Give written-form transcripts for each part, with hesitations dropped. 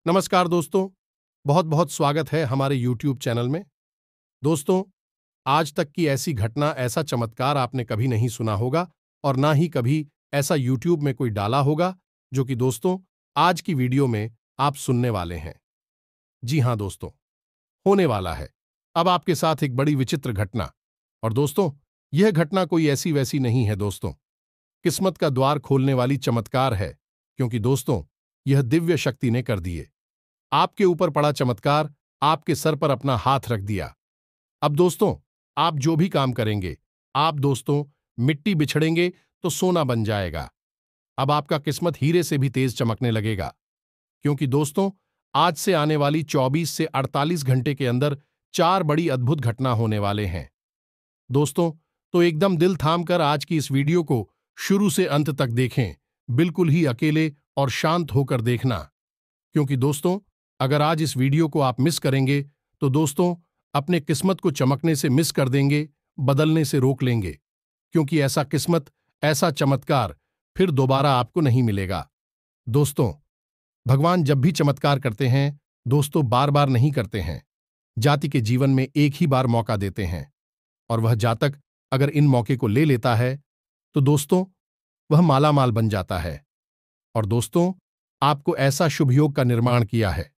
नमस्कार दोस्तों, बहुत बहुत स्वागत है हमारे YouTube चैनल में। दोस्तों, आज तक की ऐसी घटना, ऐसा चमत्कार आपने कभी नहीं सुना होगा और ना ही कभी ऐसा YouTube में कोई डाला होगा, जो कि दोस्तों आज की वीडियो में आप सुनने वाले हैं। जी हाँ दोस्तों, होने वाला है अब आपके साथ एक बड़ी विचित्र घटना। और दोस्तों, यह घटना कोई ऐसी वैसी नहीं है दोस्तों, किस्मत का द्वार खोलने वाली चमत्कार है, क्योंकि दोस्तों यह दिव्य शक्ति ने कर दिए। आपके ऊपर पड़ा चमत्कार, आपके सर पर अपना हाथ रख दिया। अब दोस्तों, आप जो भी काम करेंगे, आप दोस्तों मिट्टी बिछड़ेंगे तो सोना बन जाएगा। अब आपका किस्मत हीरे से भी तेज चमकने लगेगा, क्योंकि दोस्तों आज से आने वाली 24 से 48 घंटे के अंदर 4 बड़ी अद्भुत घटना होने वाले हैं। दोस्तों, तो एकदम दिल थाम कर आज की इस वीडियो को शुरू से अंत तक देखें, बिल्कुल ही अकेले और शांत होकर देखना, क्योंकि दोस्तों अगर आज इस वीडियो को आप मिस करेंगे तो दोस्तों अपने किस्मत को चमकने से मिस कर देंगे, बदलने से रोक लेंगे, क्योंकि ऐसा किस्मत, ऐसा चमत्कार फिर दोबारा आपको नहीं मिलेगा। दोस्तों, भगवान जब भी चमत्कार करते हैं, दोस्तों बार बार नहीं करते हैं। जाति के जीवन में एक ही बार मौका देते हैं, और वह जातक अगर इन मौके को ले लेता है तो दोस्तों वह मालामाल बन जाता है। और दोस्तों, आपको ऐसा शुभ योग का निर्माण किया है,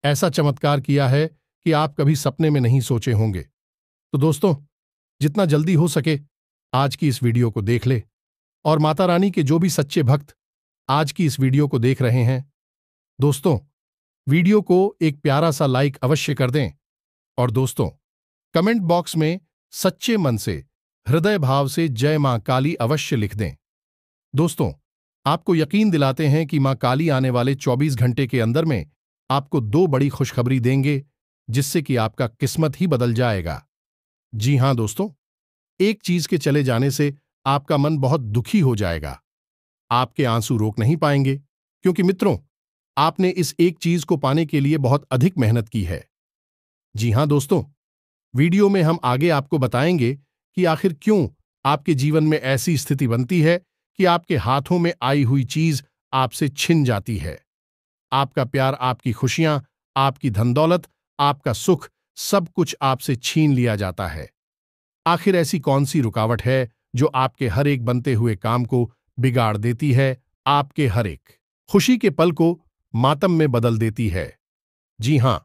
ऐसा चमत्कार किया है कि आप कभी सपने में नहीं सोचे होंगे। तो दोस्तों, जितना जल्दी हो सके आज की इस वीडियो को देख ले, और माता रानी के जो भी सच्चे भक्त आज की इस वीडियो को देख रहे हैं, दोस्तों वीडियो को एक प्यारा सा लाइक अवश्य कर दें, और दोस्तों कमेंट बॉक्स में सच्चे मन से, हृदय भाव से जय मां काली अवश्य लिख दें। दोस्तों, आपको यकीन दिलाते हैं कि मां काली आने वाले 24 घंटे के अंदर में आपको 2 बड़ी खुशखबरी देंगे, जिससे कि आपका किस्मत ही बदल जाएगा। जी हां दोस्तों, एक चीज के चले जाने से आपका मन बहुत दुखी हो जाएगा। आपके आंसू रोक नहीं पाएंगे, क्योंकि मित्रों आपने इस एक चीज को पाने के लिए बहुत अधिक मेहनत की है। जी हां दोस्तों, वीडियो में हम आगे आपको बताएंगे कि आखिर क्यों आपके जीवन में ऐसी स्थिति बनती है कि आपके हाथों में आई हुई चीज आपसे छिन जाती है। आपका प्यार, आपकी खुशियां, आपकी धन दौलत, आपका सुख, सब कुछ आपसे छीन लिया जाता है। आखिर ऐसी कौन सी रुकावट है जो आपके हर एक बनते हुए काम को बिगाड़ देती है, आपके हर एक खुशी के पल को मातम में बदल देती है? जी हां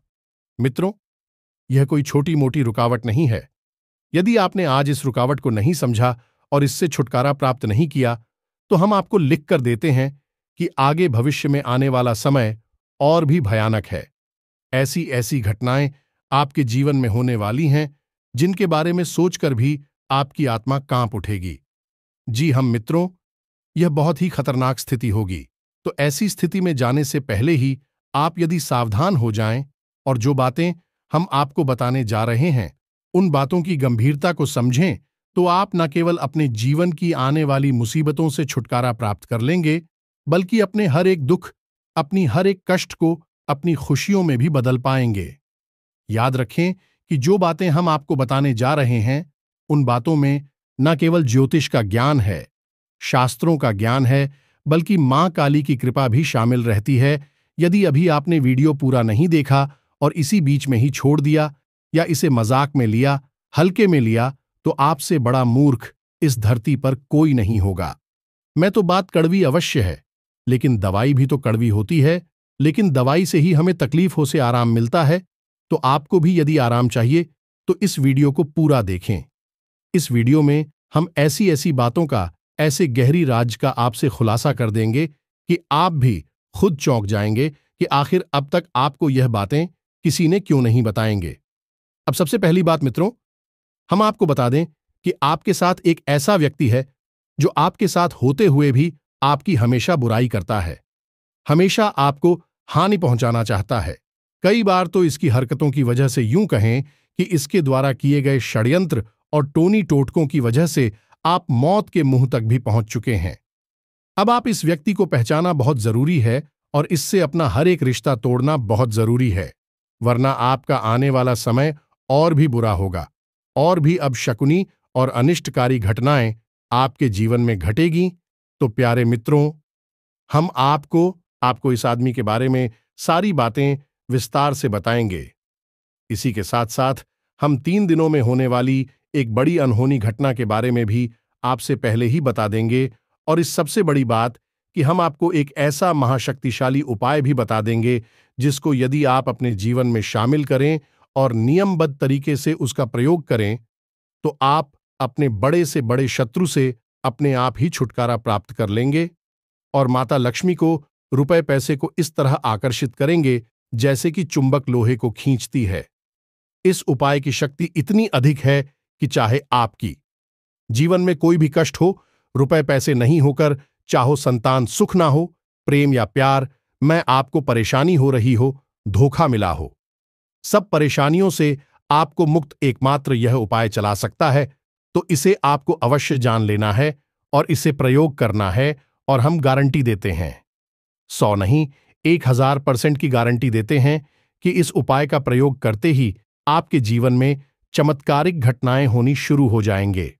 मित्रों, यह कोई छोटी मोटी रुकावट नहीं है। यदि आपने आज इस रुकावट को नहीं समझा और इससे छुटकारा प्राप्त नहीं किया, तो हम आपको लिख कर देते हैं कि आगे भविष्य में आने वाला समय और भी भयानक है। ऐसी ऐसी घटनाएं आपके जीवन में होने वाली हैं, जिनके बारे में सोचकर भी आपकी आत्मा कांप उठेगी। जी हम मित्रों, यह बहुत ही खतरनाक स्थिति होगी। तो ऐसी स्थिति में जाने से पहले ही आप यदि सावधान हो जाएं और जो बातें हम आपको बताने जा रहे हैं, उन बातों की गंभीरता को समझें, तो आप न केवल अपने जीवन की आने वाली मुसीबतों से छुटकारा प्राप्त कर लेंगे, बल्कि अपने हर एक दुख, अपनी हर एक कष्ट को अपनी खुशियों में भी बदल पाएंगे। याद रखें कि जो बातें हम आपको बताने जा रहे हैं, उन बातों में न केवल ज्योतिष का ज्ञान है, शास्त्रों का ज्ञान है, बल्कि मां काली की कृपा भी शामिल रहती है। यदि अभी आपने वीडियो पूरा नहीं देखा और इसी बीच में ही छोड़ दिया या इसे मजाक में लिया, हल्के में लिया, तो आपसे बड़ा मूर्ख इस धरती पर कोई नहीं होगा। मैं तो बात कड़वी अवश्य है, लेकिन दवाई भी तो कड़वी होती है। लेकिन दवाई से ही हमें तकलीफों से आराम मिलता है। तो आपको भी यदि आराम चाहिए तो इस वीडियो को पूरा देखें। इस वीडियो में हम ऐसी ऐसी बातों का, ऐसे गहरी राज का आपसे खुलासा कर देंगे कि आप भी खुद चौंक जाएंगे कि आखिर अब तक आपको यह बातें किसी ने क्यों नहीं बताएंगे। अब सबसे पहली बात मित्रों, हम आपको बता दें कि आपके साथ एक ऐसा व्यक्ति है जो आपके साथ होते हुए भी आपकी हमेशा बुराई करता है, हमेशा आपको हानि पहुंचाना चाहता है। कई बार तो इसकी हरकतों की वजह से यूं कहें कि इसके द्वारा किए गए षड्यंत्र और टोनी टोटकों की वजह से आप मौत के मुंह तक भी पहुंच चुके हैं। अब आप इस व्यक्ति को पहचाना बहुत जरूरी है और इससे अपना हर एक रिश्ता तोड़ना बहुत जरूरी है, वरना आपका आने वाला समय और भी बुरा होगा, और भी अपशकुनी और अनिष्टकारी घटनाएं आपके जीवन में घटेगी। तो प्यारे मित्रों, हम आपको इस आदमी के बारे में सारी बातें विस्तार से बताएंगे। इसी के साथ साथ हम 3 दिनों में होने वाली एक बड़ी अनहोनी घटना के बारे में भी आपसे पहले ही बता देंगे, और इस सबसे बड़ी बात कि हम आपको एक ऐसा महाशक्तिशाली उपाय भी बता देंगे जिसको यदि आप अपने जीवन में शामिल करें और नियमबद्ध तरीके से उसका प्रयोग करें तो आप अपने बड़े से बड़े शत्रु से अपने आप ही छुटकारा प्राप्त कर लेंगे और माता लक्ष्मी को रुपए पैसे को इस तरह आकर्षित करेंगे जैसे कि चुंबक लोहे को खींचती है। इस उपाय की शक्ति इतनी अधिक है कि चाहे आपकी जीवन में कोई भी कष्ट हो, रुपए पैसे नहीं होकर चाहो संतान सुख ना हो, प्रेम या प्यार में आपको परेशानी हो रही हो, धोखा मिला हो, सब परेशानियों से आपको मुक्त एकमात्र यह उपाय चला सकता है। तो इसे आपको अवश्य जान लेना है और इसे प्रयोग करना है, और हम गारंटी देते हैं 100 नहीं 1000% की गारंटी देते हैं कि इस उपाय का प्रयोग करते ही आपके जीवन में चमत्कारिक घटनाएं होनी शुरू हो जाएंगे।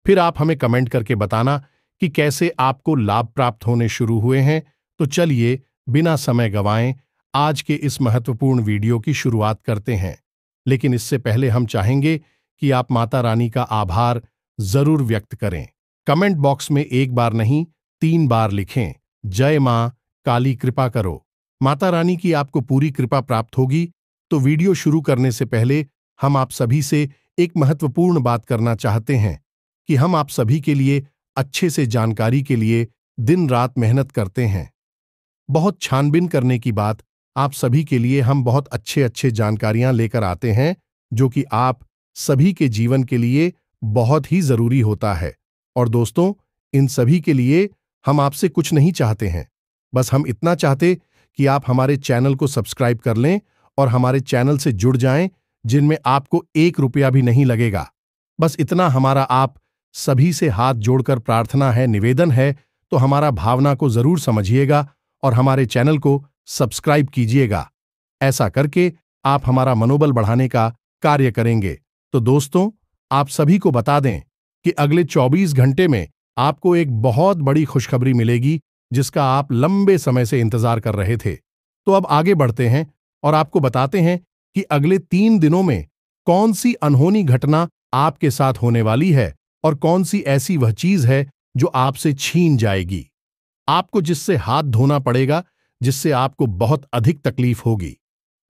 फिर आप हमें कमेंट करके बताना कि कैसे आपको लाभ प्राप्त होने शुरू हुए हैं। तो चलिए बिना समय गंवाएं आज के इस महत्वपूर्ण वीडियो की शुरुआत करते हैं। लेकिन इससे पहले हम चाहेंगे कि आप माता रानी का आभार जरूर व्यक्त करें। कमेंट बॉक्स में 1 बार नहीं 3 बार लिखें, जय मां काली कृपा करो। माता रानी की आपको पूरी कृपा प्राप्त होगी। तो वीडियो शुरू करने से पहले हम आप सभी से एक महत्वपूर्ण बात करना चाहते हैं कि हम आप सभी के लिए अच्छे से जानकारी के लिए दिन रात मेहनत करते हैं। बहुत छानबीन करने की बात आप सभी के लिए हम बहुत अच्छे जानकारियां लेकर आते हैं जो कि आप सभी के जीवन के लिए बहुत ही जरूरी होता है। और दोस्तों, इन सभी के लिए हम आपसे कुछ नहीं चाहते हैं, बस हम इतना चाहते कि आप हमारे चैनल को सब्सक्राइब कर लें और हमारे चैनल से जुड़ जाएं, जिनमें आपको 1 रुपया भी नहीं लगेगा। बस इतना हमारा आप सभी से हाथ जोड़कर प्रार्थना है, निवेदन है। तो हमारा भावना को जरूर समझिएगा और हमारे चैनल को सब्सक्राइब कीजिएगा। ऐसा करके आप हमारा मनोबल बढ़ाने का कार्य करेंगे। तो दोस्तों, आप सभी को बता दें कि अगले 24 घंटे में आपको एक बहुत बड़ी खुशखबरी मिलेगी जिसका आप लंबे समय से इंतजार कर रहे थे। तो अब आगे बढ़ते हैं और आपको बताते हैं कि अगले 3 दिनों में कौन सी अनहोनी घटना आपके साथ होने वाली है और कौन सी ऐसी वह चीज है जो आपसे छीन जाएगी, आपको जिससे हाथ धोना पड़ेगा, जिससे आपको बहुत अधिक तकलीफ होगी।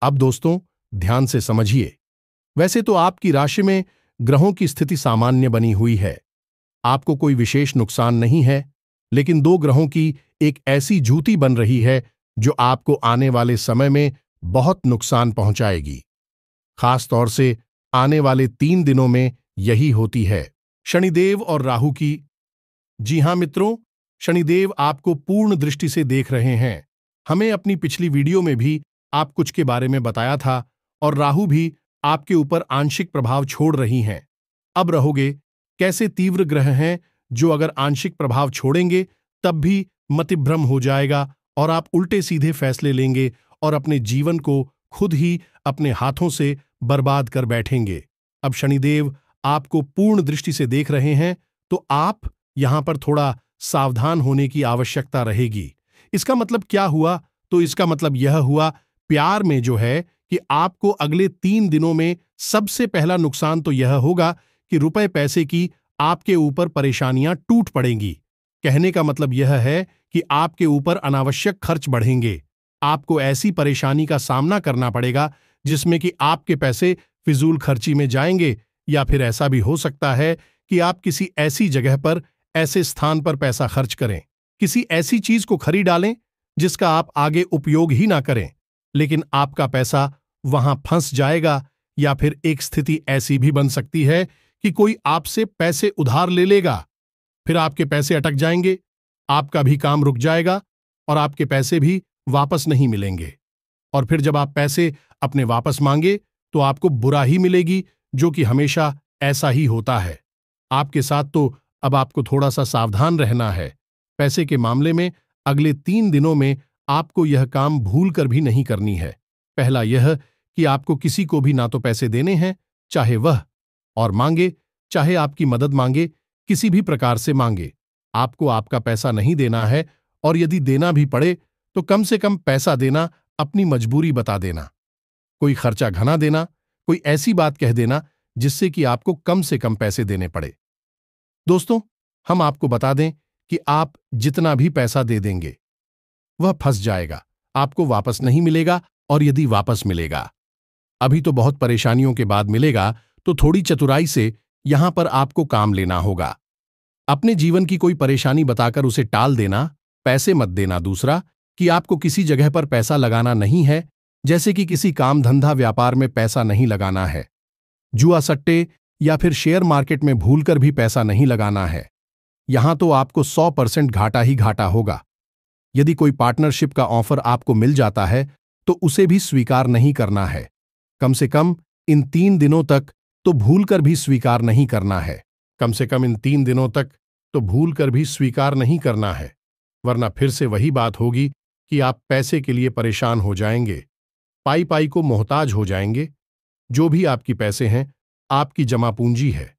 अब दोस्तों ध्यान से समझिए। वैसे तो आपकी राशि में ग्रहों की स्थिति सामान्य बनी हुई है, आपको कोई विशेष नुकसान नहीं है, लेकिन 2 ग्रहों की एक ऐसी जुती बन रही है जो आपको आने वाले समय में बहुत नुकसान पहुंचाएगी। खास तौर से आने वाले 3 दिनों में यही होती है शनिदेव और राहु की। जी हां मित्रों, शनिदेव आपको पूर्ण दृष्टि से देख रहे हैं। हमें अपनी पिछली वीडियो में भी आप कुछ के बारे में बताया था, और राहु भी आपके ऊपर आंशिक प्रभाव छोड़ रही हैं। अब रहोगे कैसे तीव्र ग्रह हैं जो अगर आंशिक प्रभाव छोड़ेंगे तब भी मतिभ्रम हो जाएगा और आप उल्टे सीधे फैसले लेंगे और अपने जीवन को खुद ही अपने हाथों से बर्बाद कर बैठेंगे। अब शनिदेव आपको पूर्ण दृष्टि से देख रहे हैं, तो आप यहां पर थोड़ा सावधान होने की आवश्यकता रहेगी। इसका मतलब क्या हुआ? तो इसका मतलब यह हुआ प्यार में जो है कि आपको अगले 3 दिनों में सबसे पहला नुकसान तो यह होगा कि रुपए पैसे की आपके ऊपर परेशानियां टूट पड़ेंगी। कहने का मतलब यह है कि आपके ऊपर अनावश्यक खर्च बढ़ेंगे। आपको ऐसी परेशानी का सामना करना पड़ेगा जिसमें कि आपके पैसे फिजूल खर्ची में जाएंगे, या फिर ऐसा भी हो सकता है कि आप किसी ऐसी जगह पर, ऐसे स्थान पर पैसा खर्च करें, किसी ऐसी चीज को खरीद डालें जिसका आप आगे उपयोग ही ना करें, लेकिन आपका पैसा वहां फंस जाएगा। या फिर एक स्थिति ऐसी भी बन सकती है कि कोई आपसे पैसे उधार ले लेगा, फिर आपके पैसे अटक जाएंगे, आपका भी काम रुक जाएगा और आपके पैसे भी वापस नहीं मिलेंगे। और फिर जब आप पैसे अपने वापस मांगे तो आपको बुरा ही मिलेगी, जो कि हमेशा ऐसा ही होता है। आपके साथ तो अब आपको थोड़ा सा सावधान रहना है। पैसे के मामले में अगले 3 दिनों में आपको यह काम भूल कर भी नहीं करनी है। पहला यह कि आपको किसी को भी ना तो पैसे देने हैं, चाहे वह और मांगे, चाहे आपकी मदद मांगे, किसी भी प्रकार से मांगे, आपको आपका पैसा नहीं देना है। और यदि देना भी पड़े तो कम से कम पैसा देना अपनी मजबूरी बता देना, कोई खर्चा घना देना, कोई ऐसी बात कह देना जिससे कि आपको कम से कम पैसे देने पड़े। दोस्तों, हम आपको बता दें कि आप जितना भी पैसा दे देंगे वह फंस जाएगा, आपको वापस नहीं मिलेगा, और यदि वापस मिलेगा अभी तो बहुत परेशानियों के बाद मिलेगा, तो थोड़ी चतुराई से यहां पर आपको काम लेना होगा। अपने जीवन की कोई परेशानी बताकर उसे टाल देना, पैसे मत देना। दूसरा, कि आपको किसी जगह पर पैसा लगाना नहीं है, जैसे कि किसी काम धंधा व्यापार में पैसा नहीं लगाना है, जुआ सट्टे या फिर शेयर मार्केट में भूलकर भी पैसा नहीं लगाना है। यहां तो आपको 100% घाटा ही घाटा होगा। यदि कोई पार्टनरशिप का ऑफर आपको मिल जाता है तो उसे भी स्वीकार नहीं करना है। कम से कम इन 3 दिनों तक तो भूलकर भी स्वीकार नहीं करना है। कम से कम इन 3 दिनों तक तो भूलकर भी स्वीकार नहीं करना है, वरना फिर से वही बात होगी कि आप पैसे के लिए परेशान हो जाएंगे, पाई पाई को मोहताज हो जाएंगे। जो भी आपकी पैसे हैं, आपकी जमा पूंजी है,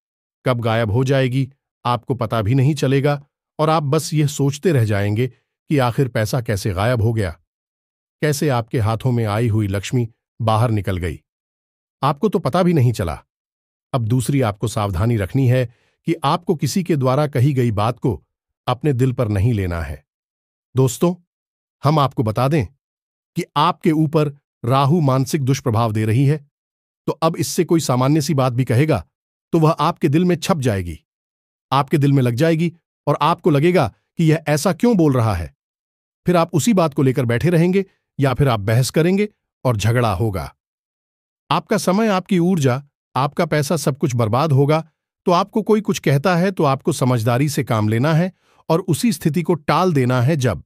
कब गायब हो जाएगी आपको पता भी नहीं चलेगा, और आप बस यह सोचते रह जाएंगे कि आखिर पैसा कैसे गायब हो गया, कैसे आपके हाथों में आई हुई लक्ष्मी बाहर निकल गई, आपको तो पता भी नहीं चला। अब दूसरी आपको सावधानी रखनी है कि आपको किसी के द्वारा कही गई बात को अपने दिल पर नहीं लेना है। दोस्तों, हम आपको बता दें कि आपके ऊपर राहु मानसिक दुष्प्रभाव दे रही है, तो अब इससे कोई सामान्य सी बात भी कहेगा तो वह आपके दिल में छप जाएगी, आपके दिल में लग जाएगी, और आपको लगेगा कि यह ऐसा क्यों बोल रहा है। फिर आप उसी बात को लेकर बैठे रहेंगे, या फिर आप बहस करेंगे और झगड़ा होगा। आपका समय, आपकी ऊर्जा, आपका पैसा सब कुछ बर्बाद होगा। तो आपको कोई कुछ कहता है तो आपको समझदारी से काम लेना है और उसी स्थिति को टाल देना है। जब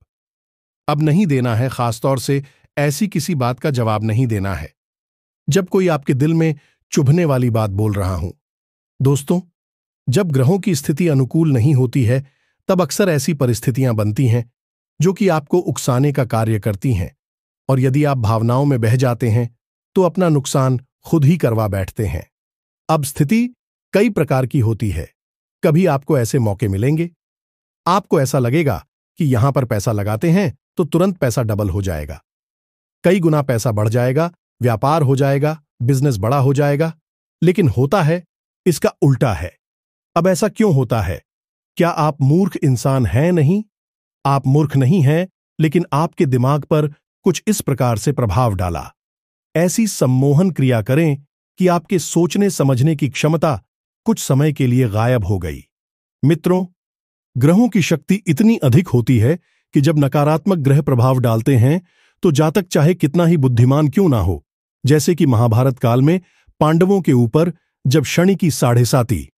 अब नहीं देना है, खासतौर से ऐसी किसी बात का जवाब नहीं देना है जब कोई आपके दिल में चुभने वाली बात बोल रहा हूं। दोस्तों, जब ग्रहों की स्थिति अनुकूल नहीं होती है तब अक्सर ऐसी परिस्थितियां बनती हैं जो कि आपको उकसाने का कार्य करती हैं, और यदि आप भावनाओं में बह जाते हैं तो अपना नुकसान खुद ही करवा बैठते हैं। अब स्थिति कई प्रकार की होती है। कभी आपको ऐसे मौके मिलेंगे, आपको ऐसा लगेगा कि यहां पर पैसा लगाते हैं तो तुरंत पैसा डबल हो जाएगा, कई गुना पैसा बढ़ जाएगा, व्यापार हो जाएगा, बिजनेस बड़ा हो जाएगा। लेकिन होता है इसका उल्टा है। अब ऐसा क्यों होता है? क्या आप मूर्ख इंसान हैं? नहीं, आप मूर्ख नहीं हैं, लेकिन आपके दिमाग पर कुछ इस प्रकार से प्रभाव डाला। ऐसी सम्मोहन क्रिया करें कि आपके सोचने समझने की क्षमता कुछ समय के लिए गायब हो गई। मित्रों, ग्रहों की शक्ति इतनी अधिक होती है कि जब नकारात्मक ग्रह प्रभाव डालते हैं तो जातक चाहे कितना ही बुद्धिमान क्यों ना हो, जैसे कि महाभारत काल में पांडवों के ऊपर जब शनि की साढ़ेसाती,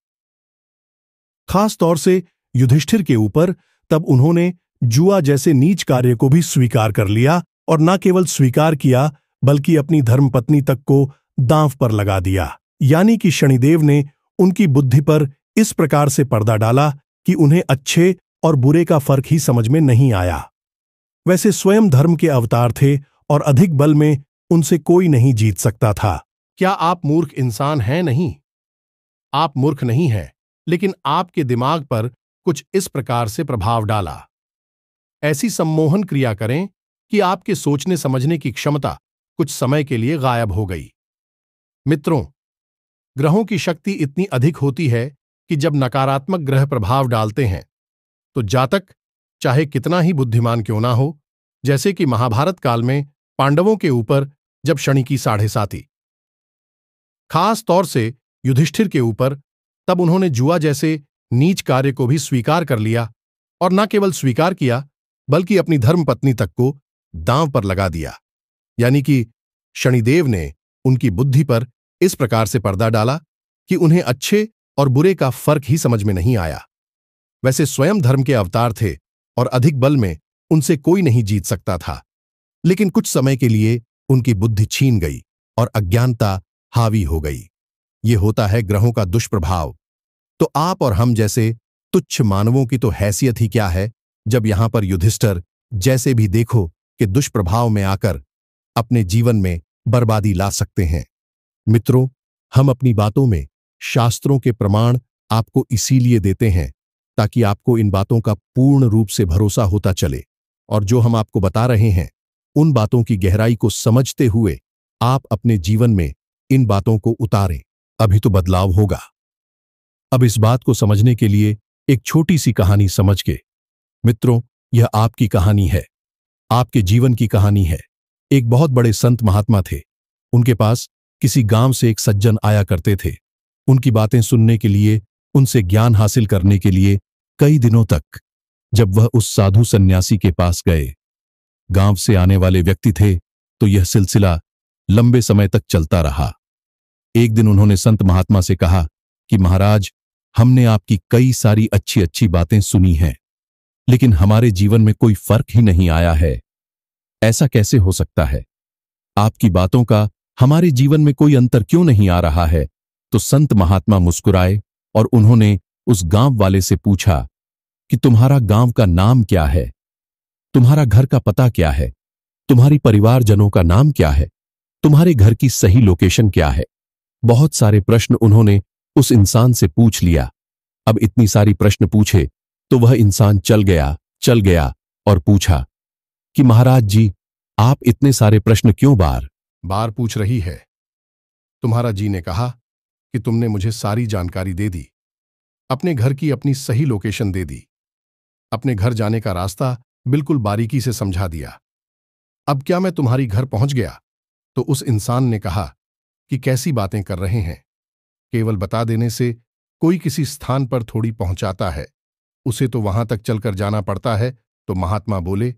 खास तौर से युधिष्ठिर के ऊपर, तब उन्होंने जुआ जैसे नीच कार्य को भी स्वीकार कर लिया, और न केवल स्वीकार किया बल्कि अपनी धर्मपत्नी तक को दांव पर लगा दिया। यानी कि शनिदेव ने उनकी बुद्धि पर इस प्रकार से पर्दा डाला कि उन्हें अच्छे और बुरे का फर्क ही समझ में नहीं आया। वैसे स्वयं धर्म के अवतार थे और अधिक बल में उनसे कोई नहीं जीत सकता था। क्या आप मूर्ख इंसान हैं? नहीं, आप मूर्ख नहीं हैं, लेकिन आपके दिमाग पर कुछ इस प्रकार से प्रभाव डाला। ऐसी सम्मोहन क्रिया करें कि आपके सोचने समझने की क्षमता कुछ समय के लिए गायब हो गई। मित्रों, ग्रहों की शक्ति इतनी अधिक होती है कि जब नकारात्मक ग्रह प्रभाव डालते हैं तो जातक चाहे कितना ही बुद्धिमान क्यों ना हो, जैसे कि महाभारत काल में पांडवों के ऊपर जब शनि की साढ़ेसाती, खास तौर से युधिष्ठिर के ऊपर, तब उन्होंने जुआ जैसे नीच कार्य को भी स्वीकार कर लिया, और न केवल स्वीकार किया बल्कि अपनी धर्मपत्नी तक को दांव पर लगा दिया। यानी कि शनिदेव ने उनकी बुद्धि पर इस प्रकार से पर्दा डाला कि उन्हें अच्छे और बुरे का फर्क ही समझ में नहीं आया। वैसे स्वयं धर्म के अवतार थे और अधिक बल में उनसे कोई नहीं जीत सकता था, लेकिन कुछ समय के लिए उनकी बुद्धि छीन गई और अज्ञानता हावी हो गई। ये होता है ग्रहों का दुष्प्रभाव। तो आप और हम जैसे तुच्छ मानवों की तो हैसियत ही क्या है, जब यहां पर युधिष्ठिर जैसे भी देखो कि दुष्प्रभाव में आकर अपने जीवन में बर्बादी ला सकते हैं। मित्रों, हम अपनी बातों में शास्त्रों के प्रमाण आपको इसीलिए देते हैं ताकि आपको इन बातों का पूर्ण रूप से भरोसा होता चले, और जो हम आपको बता रहे हैं उन बातों की गहराई को समझते हुए आप अपने जीवन में इन बातों को उतारें। अभी तो बदलाव होगा। अब इस बात को समझने के लिए एक छोटी सी कहानी समझ के। मित्रों, यह आपकी कहानी है, आपके जीवन की कहानी है। एक बहुत बड़े संत महात्मा थे। उनके पास किसी गांव से एक सज्जन आया करते थे। उनकी बातें सुनने के लिए, उनसे ज्ञान हासिल करने के लिए कई दिनों तक। जब वह उस साधु सन्यासी के पास गए, गांव से आने वाले व्यक्ति थे, तो यह सिलसिला लंबे समय तक चलता रहा। एक दिन उन्होंने संत महात्मा से कहा कि महाराज, हमने आपकी कई सारी अच्छी अच्छी बातें सुनी हैं, लेकिन हमारे जीवन में कोई फर्क ही नहीं आया है। ऐसा कैसे हो सकता है? आपकी बातों का हमारे जीवन में कोई अंतर क्यों नहीं आ रहा है? तो संत महात्मा मुस्कुराए और उन्होंने उस गांव वाले से पूछा कि तुम्हारा गांव का नाम क्या है? तुम्हारा घर का पता क्या है? तुम्हारी परिवारजनों का नाम क्या है? तुम्हारे घर की सही लोकेशन क्या है? बहुत सारे प्रश्न उन्होंने उस इंसान से पूछ लिया। अब इतनी सारी प्रश्न पूछे तो वह इंसान चल गया और पूछा कि महाराज जी, आप इतने सारे प्रश्न क्यों बार बार पूछ रही है? तुम्हारा जी ने कहा कि तुमने मुझे सारी जानकारी दे दी, अपने घर की अपनी सही लोकेशन दे दी, अपने घर जाने का रास्ता बिल्कुल बारीकी से समझा दिया। अब क्या मैं तुम्हारी घर पहुंच गया? तो उस इंसान ने कहा कि कैसी बातें कर रहे हैं, केवल बता देने से कोई किसी स्थान पर थोड़ी पहुंचाता है, उसे तो वहां तक चलकर जाना पड़ता है। तो महात्मा बोले,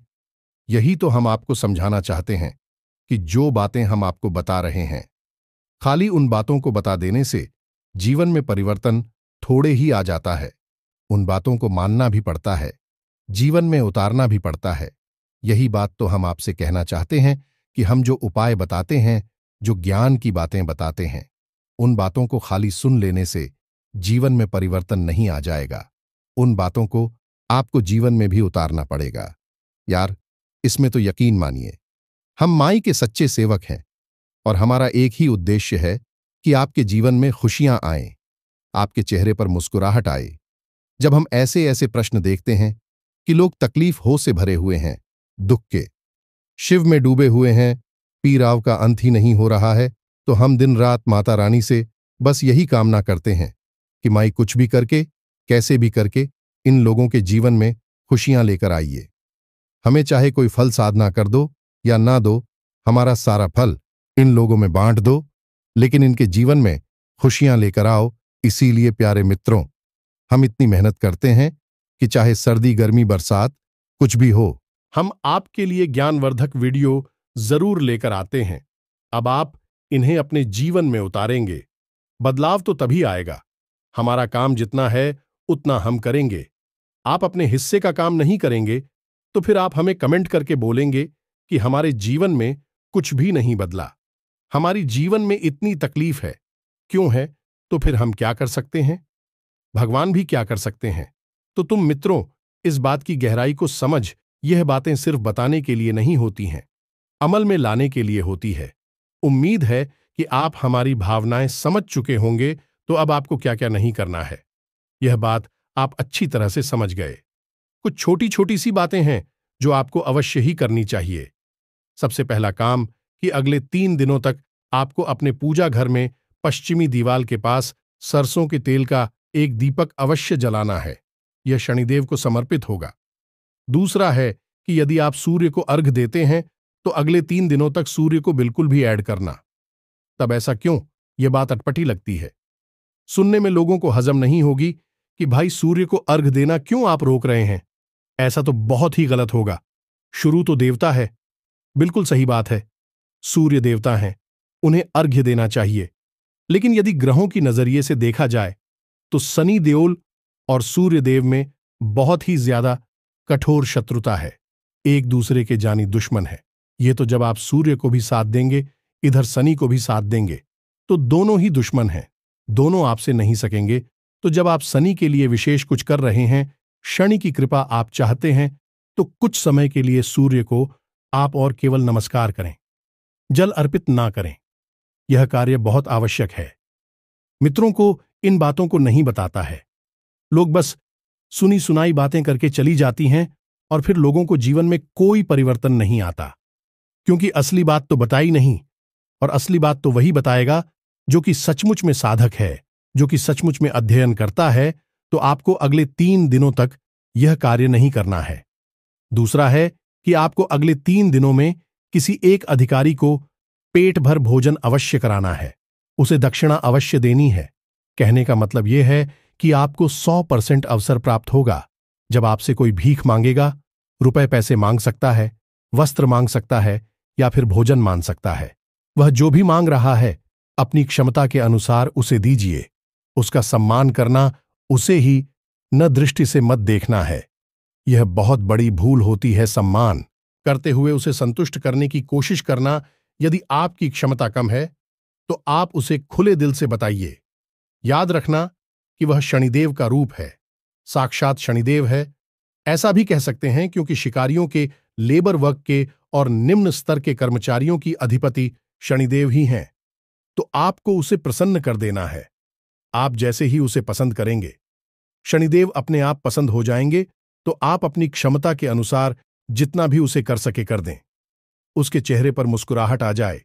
यही तो हम आपको समझाना चाहते हैं कि जो बातें हम आपको बता रहे हैं, खाली उन बातों को बता देने से जीवन में परिवर्तन थोड़े ही आ जाता है। उन बातों को मानना भी पड़ता है, जीवन में उतारना भी पड़ता है। यही बात तो हम आपसे कहना चाहते हैं कि हम जो उपाय बताते हैं, जो ज्ञान की बातें बताते हैं, उन बातों को खाली सुन लेने से जीवन में परिवर्तन नहीं आ जाएगा। उन बातों को आपको जीवन में भी उतारना पड़ेगा। यार, इसमें तो यकीन मानिए, हम माई के सच्चे सेवक हैं और हमारा एक ही उद्देश्य है कि आपके जीवन में खुशियां आएं, आपके चेहरे पर मुस्कुराहट आए। जब हम ऐसे ऐसे प्रश्न देखते हैं कि लोग तकलीफ हो से भरे हुए हैं, दुख के शिव में डूबे हुए हैं, पी राव का अंत ही नहीं हो रहा है, तो हम दिन रात माता रानी से बस यही कामना करते हैं कि माई कुछ भी करके, कैसे भी करके इन लोगों के जीवन में खुशियां लेकर आइए। हमें चाहे कोई फल साधना कर दो या ना दो, हमारा सारा फल इन लोगों में बांट दो, लेकिन इनके जीवन में खुशियां लेकर आओ। इसीलिए प्यारे मित्रों, हम इतनी मेहनत करते हैं कि चाहे सर्दी, गर्मी, बरसात कुछ भी हो, हम आपके लिए ज्ञानवर्धक वीडियो जरूर लेकर आते हैं। अब आप इन्हें अपने जीवन में उतारेंगे, बदलाव तो तभी आएगा। हमारा काम जितना है उतना हम करेंगे। आप अपने हिस्से का काम नहीं करेंगे तो फिर आप हमें कमेंट करके बोलेंगे कि हमारे जीवन में कुछ भी नहीं बदला, हमारी जीवन में इतनी तकलीफ है, क्यों है? तो फिर हम क्या कर सकते हैं? भगवान भी क्या कर सकते हैं? तो तुम मित्रों, इस बात की गहराई को समझ, यह बातें सिर्फ बताने के लिए नहीं होती हैं, अमल में लाने के लिए होती है। उम्मीद है कि आप हमारी भावनाएं समझ चुके होंगे, तो अब आपको क्या क्या नहीं करना है, यह बात आप अच्छी तरह से समझ गए। कुछ छोटी छोटी सी बातें हैं जो आपको अवश्य ही करनी चाहिए। सबसे पहला काम कि अगले 3 दिनों तक आपको अपने पूजा घर में पश्चिमी दीवार के पास सरसों के तेल का एक दीपक अवश्य जलाना है। यह शनिदेव को समर्पित होगा। दूसरा है कि यदि आप सूर्य को अर्घ देते हैं तो अगले 3 दिनों तक सूर्य को बिल्कुल भी ऐड करना। तब ऐसा क्यों? यह बात अटपटी लगती है, सुनने में लोगों को हजम नहीं होगी कि भाई सूर्य को अर्घ देना क्यों आप रोक रहे हैं। ऐसा तो बहुत ही गलत होगा। शुरू तो देवता है, बिल्कुल सही बात है, सूर्य देवता हैं, उन्हें अर्घ्य देना चाहिए। लेकिन यदि ग्रहों की नजरिए से देखा जाए तो शनि देओल और सूर्य देव में बहुत ही ज्यादा कठोर शत्रुता है, एक दूसरे के जानी दुश्मन है। ये तो जब आप सूर्य को भी साथ देंगे, इधर शनि को भी साथ देंगे, तो दोनों ही दुश्मन हैं, दोनों आपसे नहीं सकेंगे। तो जब आप शनि के लिए विशेष कुछ कर रहे हैं, शनि की कृपा आप चाहते हैं, तो कुछ समय के लिए सूर्य को आप और केवल नमस्कार करें, जल अर्पित ना करें। यह कार्य बहुत आवश्यक है। मित्रों को इन बातों को नहीं बताता है, लोग बस सुनी सुनाई बातें करके चली जाती हैं और फिर लोगों को जीवन में कोई परिवर्तन नहीं आता। क्योंकि असली बात तो बताई नहीं, और असली बात तो वही बताएगा जो कि सचमुच में साधक है, जो कि सचमुच में अध्ययन करता है। तो आपको अगले 3 दिनों तक यह कार्य नहीं करना है। दूसरा है कि आपको अगले 3 दिनों में किसी एक अधिकारी को पेट भर भोजन अवश्य कराना है, उसे दक्षिणा अवश्य देनी है। कहने का मतलब यह है कि आपको 100% अवसर प्राप्त होगा। जब आपसे कोई भीख मांगेगा, रुपए पैसे मांग सकता है, वस्त्र मांग सकता है या फिर भोजन मांग सकता है, वह जो भी मांग रहा है अपनी क्षमता के अनुसार उसे दीजिए। उसका सम्मान करना, उसे ही न दृष्टि से मत देखना है। यह बहुत बड़ी भूल होती है। सम्मान करते हुए उसे संतुष्ट करने की कोशिश करना। यदि आपकी क्षमता कम है तो आप उसे खुले दिल से बताइए। याद रखना कि वह शनिदेव का रूप है, साक्षात शनिदेव है। ऐसा भी कह सकते हैं क्योंकि शिकारियों के, लेबर वर्ग के और निम्न स्तर के कर्मचारियों की अधिपति शनिदेव ही हैं। तो आपको उसे प्रसन्न कर देना है। आप जैसे ही उसे पसंद करेंगे, शनिदेव अपने आप पसंद हो जाएंगे। तो आप अपनी क्षमता के अनुसार जितना भी उसे कर सके कर दें। उसके चेहरे पर मुस्कुराहट आ जाए,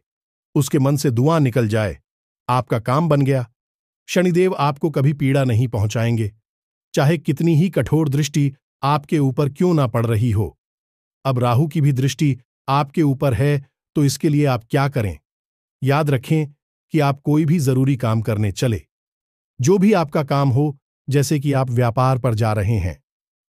उसके मन से दुआ निकल जाए, आपका काम बन गया। शनिदेव आपको कभी पीड़ा नहीं पहुंचाएंगे, चाहे कितनी ही कठोर दृष्टि आपके ऊपर क्यों ना पड़ रही हो। अब राहु की भी दृष्टि आपके ऊपर है, तो इसके लिए आप क्या करें? याद रखें कि आप कोई भी जरूरी काम करने चले, जो भी आपका काम हो, जैसे कि आप व्यापार पर जा रहे हैं,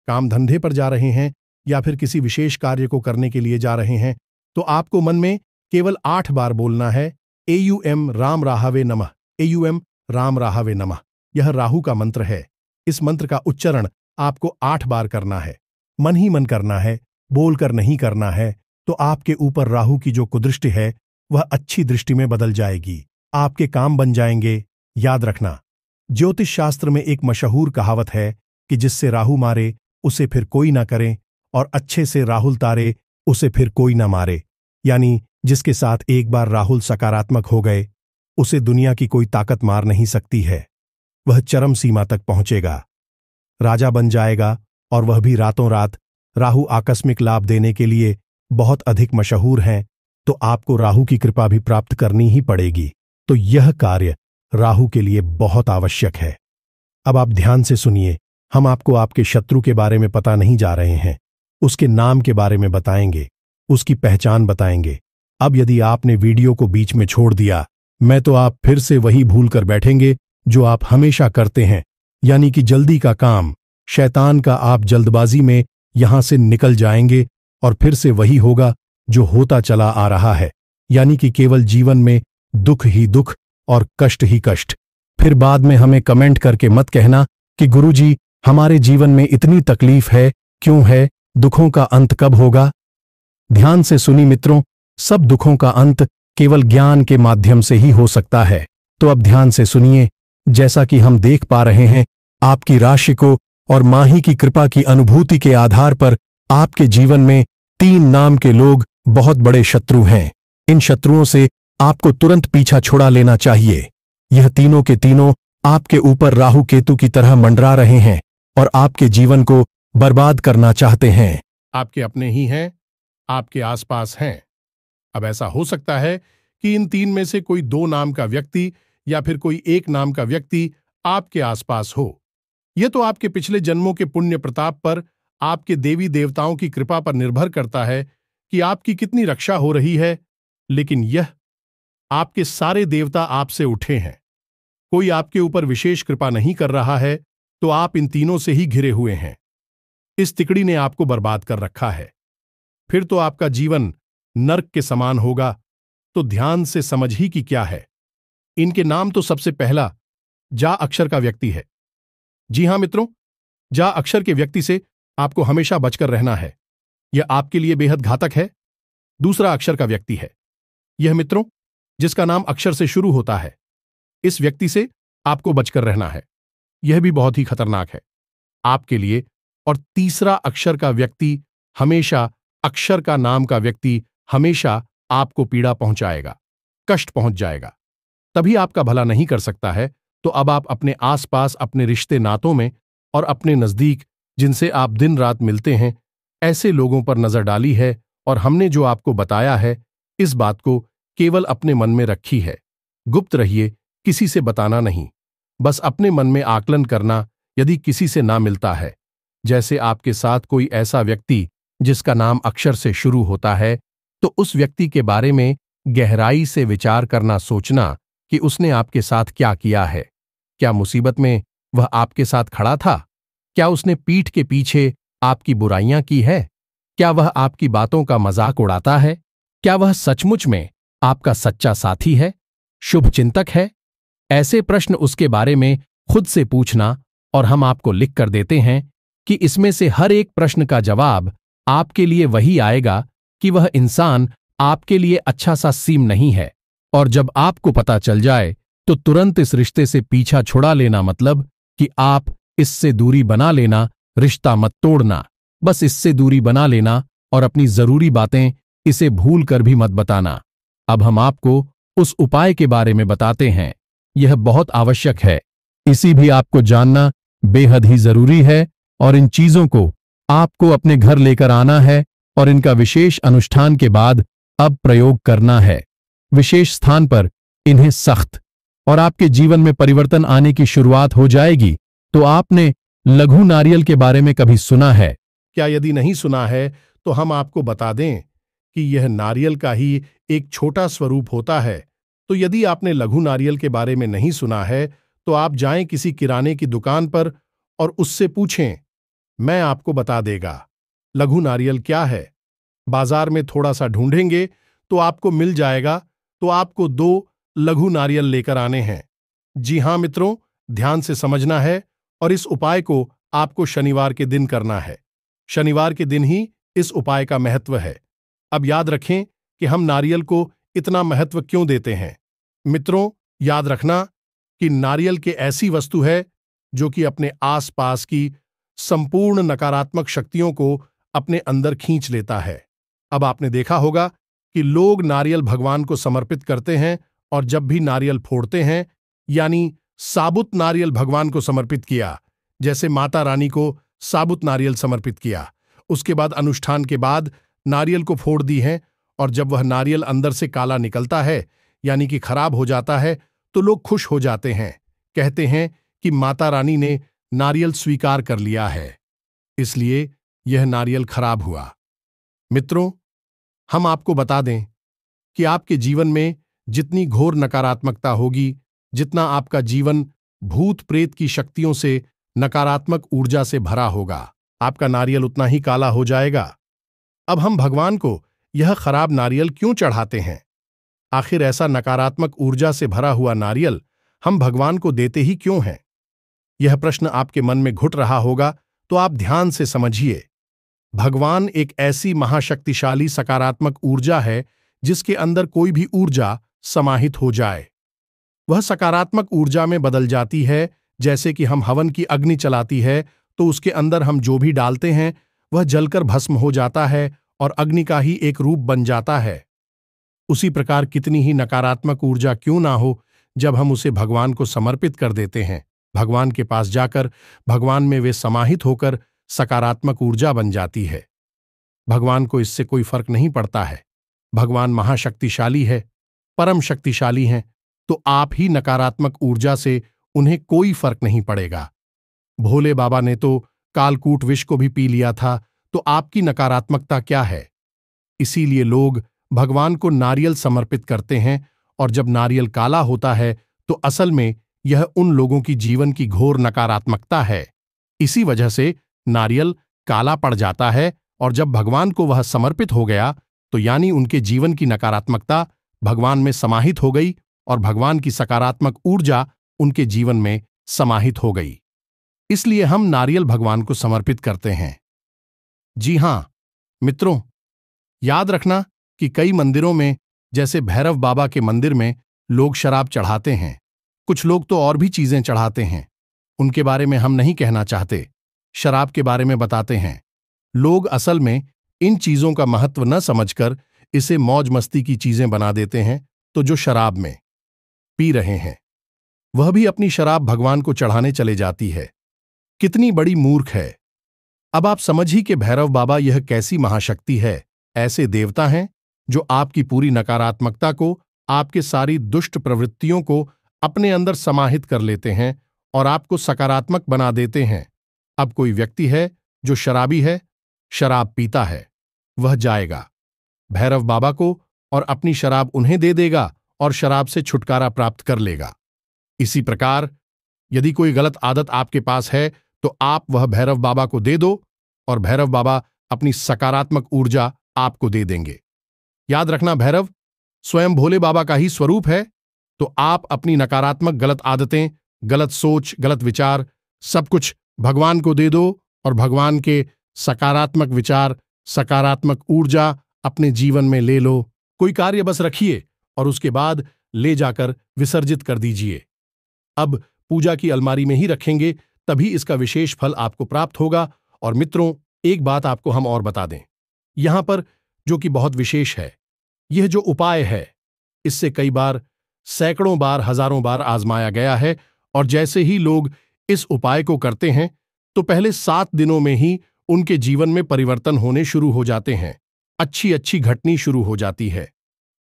काम धंधे पर जा रहे हैं या फिर किसी विशेष कार्य को करने के लिए जा रहे हैं, तो आपको मन में केवल 8 बार बोलना है एयूएम राम राहवे नमः, एयूएम राम राहवे नमः। यह राहु का मंत्र है। इस मंत्र का उच्चारण आपको 8 बार करना है। मन ही मन करना है, बोलकर नहीं करना है। तो आपके ऊपर राहु की जो कुदृष्टि है वह अच्छी दृष्टि में बदल जाएगी, आपके काम बन जाएंगे। याद रखना, ज्योतिष शास्त्र में एक मशहूर कहावत है कि जिससे राहु मारे उसे फिर कोई ना करे, और अच्छे से राहुल तारे उसे फिर कोई ना मारे। यानी जिसके साथ एक बार राहुल सकारात्मक हो गए, उसे दुनिया की कोई ताकत मार नहीं सकती है। वह चरम सीमा तक पहुंचेगा, राजा बन जाएगा, और वह भी रातों रात। राहु आकस्मिक लाभ देने के लिए बहुत अधिक मशहूर हैं, तो आपको राहु की कृपा भी प्राप्त करनी ही पड़ेगी। तो यह कार्य राहु के लिए बहुत आवश्यक है। अब आप ध्यान से सुनिए, हम आपको आपके शत्रु के बारे में पता नहीं जा रहे हैं, उसके नाम के बारे में बताएंगे, उसकी पहचान बताएंगे। अब यदि आपने वीडियो को बीच में छोड़ दिया, मैं तो आप फिर से वही भूल कर बैठेंगे जो आप हमेशा करते हैं, यानी कि जल्दी का काम। शैतान का आप जल्दबाजी में यहां से निकल जाएंगे और फिर से वही होगा जो होता चला आ रहा है, यानी कि केवल जीवन में दुख ही दुख और कष्ट ही कष्ट। फिर बाद में हमें कमेंट करके मत कहना कि गुरुजी हमारे जीवन में इतनी तकलीफ है, क्यों है, दुखों का अंत कब होगा। ध्यान से सुनी मित्रों, सब दुखों का अंत केवल ज्ञान के माध्यम से ही हो सकता है। तो अब ध्यान से सुनिए, जैसा कि हम देख पा रहे हैं, आपकी राशि को और माही की कृपा की अनुभूति के आधार पर आपके जीवन में 3 नाम के लोग बहुत बड़े शत्रु हैं। इन शत्रुओं से आपको तुरंत पीछा छुड़ा लेना चाहिए। यह तीनों के तीनों आपके ऊपर राहु केतु की तरह मंडरा रहे हैं और आपके जीवन को बर्बाद करना चाहते हैं। आपके अपने ही हैं, आपके आसपास हैं। अब ऐसा हो सकता है कि इन 3 में से कोई 2 नाम का व्यक्ति या फिर कोई 1 नाम का व्यक्ति आपके आसपास हो। यह तो आपके पिछले जन्मों के पुण्य प्रताप पर, आपके देवी देवताओं की कृपा पर निर्भर करता है कि आपकी कितनी रक्षा हो रही है। लेकिन यह आपके सारे देवता आपसे उठे हैं, कोई आपके ऊपर विशेष कृपा नहीं कर रहा है, तो आप इन तीनों से ही घिरे हुए हैं। इस तिकड़ी ने आपको बर्बाद कर रखा है। फिर तो आपका जीवन नर्क के समान होगा। तो ध्यान से समझ ही कि क्या है। इनके नाम तो सबसे पहला जा अक्षर का व्यक्ति है। जी हां मित्रों, जा अक्षर के व्यक्ति से आपको हमेशा बचकर रहना है, यह आपके लिए बेहद घातक है। दूसरा अक्षर का व्यक्ति है यह मित्रों, जिसका नाम अक्षर से शुरू होता है। इस व्यक्ति से आपको बचकर रहना है, यह भी बहुत ही खतरनाक है आपके लिए। और तीसरा अक्षर का व्यक्ति हमेशा, अक्षर का नाम का व्यक्ति हमेशा आपको पीड़ा पहुंचाएगा, कष्ट पहुंच जाएगा, तभी आपका भला नहीं कर सकता है। तो अब आप अपने आसपास, अपने रिश्ते नातों में और अपने नजदीक, जिनसे आप दिन रात मिलते हैं, ऐसे लोगों पर नजर डाली है और हमने जो आपको बताया है, इस बात को केवल अपने मन में रखी है। गुप्त रहिए, किसी से बताना नहीं, बस अपने मन में आकलन करना। यदि किसी से ना मिलता है, जैसे आपके साथ कोई ऐसा व्यक्ति जिसका नाम अक्षर से शुरू होता है, तो उस व्यक्ति के बारे में गहराई से विचार करना, सोचना कि उसने आपके साथ क्या किया है। क्या मुसीबत में वह आपके साथ खड़ा था? क्या उसने पीठ के पीछे आपकी बुराइयां की है? क्या वह आपकी बातों का मजाक उड़ाता है? क्या वह सचमुच में आपका सच्चा साथी है, शुभचिंतक है? ऐसे प्रश्न उसके बारे में खुद से पूछना, और हम आपको लिख कर देते हैं कि इसमें से हर एक प्रश्न का जवाब आपके लिए वही आएगा कि वह इंसान आपके लिए अच्छा सा सीम नहीं है। और जब आपको पता चल जाए तो तुरंत इस रिश्ते से पीछा छुड़ा लेना, मतलब कि आप इससे दूरी बना लेना, रिश्ता मत तोड़ना, बस इससे दूरी बना लेना और अपनी जरूरी बातें इसे भूल कर भी मत बताना। अब हम आपको उस उपाय के बारे में बताते हैं। यह बहुत आवश्यक है, इसी भी आपको जानना बेहद ही जरूरी है, और इन चीजों को आपको अपने घर लेकर आना है और इनका विशेष अनुष्ठान के बाद अब प्रयोग करना है। विशेष स्थान पर इन्हें सख्त, और आपके जीवन में परिवर्तन आने की शुरुआत हो जाएगी। तो आपने लघु नारियल के बारे में कभी सुना है क्या? यदि नहीं सुना है तो हम आपको बता दें कि यह नारियल का ही एक छोटा स्वरूप होता है। तो यदि आपने लघु नारियल के बारे में नहीं सुना है तो आप जाएं किसी किराने की दुकान पर और उससे पूछें, मैं आपको बता देगा लघु नारियल क्या है। बाजार में थोड़ा सा ढूंढेंगे तो आपको मिल जाएगा। तो आपको 2 लघु नारियल लेकर आने हैं। जी हां मित्रों, ध्यान से समझना है, और इस उपाय को आपको शनिवार के दिन करना है। शनिवार के दिन ही इस उपाय का महत्व है। अब याद रखें कि हम नारियल को इतना महत्व क्यों देते हैं। मित्रों, याद रखना कि नारियल के ऐसी वस्तु है जो कि अपने आसपास की संपूर्ण नकारात्मक शक्तियों को अपने अंदर खींच लेता है। अब आपने देखा होगा कि लोग नारियल भगवान को समर्पित करते हैं, और जब भी नारियल फोड़ते हैं, यानी साबुत नारियल भगवान को समर्पित किया, जैसे माता रानी को साबुत नारियल समर्पित किया, उसके बाद अनुष्ठान के बाद नारियल को फोड़ दी है, और जब वह नारियल अंदर से काला निकलता है, यानी कि खराब हो जाता है, तो लोग खुश हो जाते हैं, कहते हैं कि माता रानी ने नारियल स्वीकार कर लिया है, इसलिए यह नारियल खराब हुआ। मित्रों, हम आपको बता दें कि आपके जीवन में जितनी घोर नकारात्मकता होगी, जितना आपका जीवन भूत प्रेत की शक्तियों से, नकारात्मक ऊर्जा से भरा होगा, आपका नारियल उतना ही काला हो जाएगा। अब हम भगवान को यह खराब नारियल क्यों चढ़ाते हैं? आखिर ऐसा नकारात्मक ऊर्जा से भरा हुआ नारियल हम भगवान को देते ही क्यों हैं? यह प्रश्न आपके मन में घुट रहा होगा, तो आप ध्यान से समझिए। भगवान एक ऐसी महाशक्तिशाली सकारात्मक ऊर्जा है जिसके अंदर कोई भी ऊर्जा समाहित हो जाए, वह सकारात्मक ऊर्जा में बदल जाती है। जैसे कि हम हवन की अग्नि चलाती है तो उसके अंदर हम जो भी डालते हैं वह जलकर भस्म हो जाता है और अग्नि का ही एक रूप बन जाता है। उसी प्रकार कितनी ही नकारात्मक ऊर्जा क्यों ना हो, जब हम उसे भगवान को समर्पित कर देते हैं, भगवान के पास जाकर भगवान में वे समाहित होकर सकारात्मक ऊर्जा बन जाती है। भगवान को इससे कोई फर्क नहीं पड़ता है। भगवान महाशक्तिशाली है, परम शक्तिशाली हैं, तो आप ही नकारात्मक ऊर्जा से उन्हें कोई फर्क नहीं पड़ेगा। भोले बाबा ने तो कालकूट विष को भी पी लिया था, तो आपकी नकारात्मकता क्या है? इसीलिए लोग भगवान को नारियल समर्पित करते हैं, और जब नारियल काला होता है तो असल में यह उन लोगों की जीवन की घोर नकारात्मकता है। इसी वजह से नारियल काला पड़ जाता है, और जब भगवान को वह समर्पित हो गया तो यानी उनके जीवन की नकारात्मकता भगवान में समाहित हो गई और भगवान की सकारात्मक ऊर्जा उनके जीवन में समाहित हो गई। इसलिए हम नारियल भगवान को समर्पित करते हैं। जी हां मित्रों, याद रखना कि कई मंदिरों में, जैसे भैरव बाबा के मंदिर में, लोग शराब चढ़ाते हैं। कुछ लोग तो और भी चीजें चढ़ाते हैं, उनके बारे में हम नहीं कहना चाहते, शराब के बारे में बताते हैं। लोग असल में इन चीजों का महत्व न समझकर इसे मौज मस्ती की चीजें बना देते हैं। तो जो शराब में पी रहे हैं वह भी अपनी शराब भगवान को चढ़ाने चले जाती है। कितनी बड़ी मूर्ख है। अब आप समझिए कि भैरव बाबा यह कैसी महाशक्ति है। ऐसे देवता हैं जो आपकी पूरी नकारात्मकता को, आपके सारी दुष्ट प्रवृत्तियों को अपने अंदर समाहित कर लेते हैं और आपको सकारात्मक बना देते हैं। अब कोई व्यक्ति है जो शराबी है, शराब पीता है, वह जाएगा भैरव बाबा को और अपनी शराब उन्हें दे देगा और शराब से छुटकारा प्राप्त कर लेगा। इसी प्रकार यदि कोई गलत आदत आपके पास है तो आप वह भैरव बाबा को दे दो और भैरव बाबा अपनी सकारात्मक ऊर्जा आपको दे देंगे। याद रखना, भैरव स्वयं भोले बाबा का ही स्वरूप है, तो आप अपनी नकारात्मक गलत आदतें, गलत सोच, गलत विचार सब कुछ भगवान को दे दो और भगवान के सकारात्मक विचार, सकारात्मक ऊर्जा अपने जीवन में ले लो। कोई कार्य बस रखिए और उसके बाद ले जाकर विसर्जित कर दीजिए। अब पूजा की अलमारी में ही रखेंगे, तभी इसका विशेष फल आपको प्राप्त होगा। और मित्रों, एक बात आपको हम और बता दें, यहां पर जो कि बहुत विशेष है, यह जो उपाय है, इससे कई बार, सैकड़ों बार, हजारों बार आजमाया गया है और जैसे ही लोग इस उपाय को करते हैं तो पहले 7 दिनों में ही उनके जीवन में परिवर्तन होने शुरू हो जाते हैं, अच्छी अच्छी घटनी शुरू हो जाती है,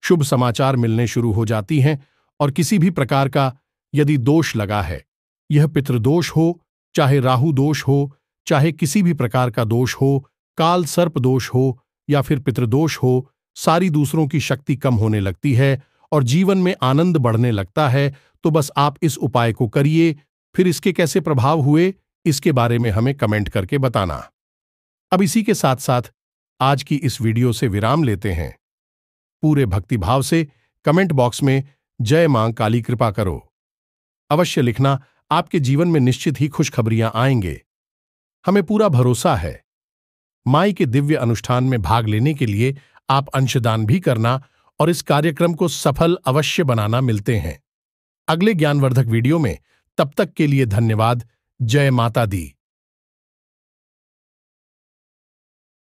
शुभ समाचार मिलने शुरू हो जाती हैं। और किसी भी प्रकार का यदि दोष लगा है, यह पितृदोष हो, चाहे राहु दोष हो, चाहे किसी भी प्रकार का दोष हो, काल सर्प दोष हो या फिर पितृदोष हो, सारी दूसरों की शक्ति कम होने लगती है और जीवन में आनंद बढ़ने लगता है। तो बस आप इस उपाय को करिए, फिर इसके कैसे प्रभाव हुए इसके बारे में हमें कमेंट करके बताना। अब इसी के साथ साथ आज की इस वीडियो से विराम लेते हैं। पूरे भक्तिभाव से कमेंट बॉक्स में जय मां काली कृपा करो अवश्य लिखना, आपके जीवन में निश्चित ही खुशखबरियां आएंगे, हमें पूरा भरोसा है। माई के दिव्य अनुष्ठान में भाग लेने के लिए आप अंशदान भी करना और इस कार्यक्रम को सफल अवश्य बनाना। मिलते हैं अगले ज्ञानवर्धक वीडियो में, तब तक के लिए धन्यवाद। जय माता दी।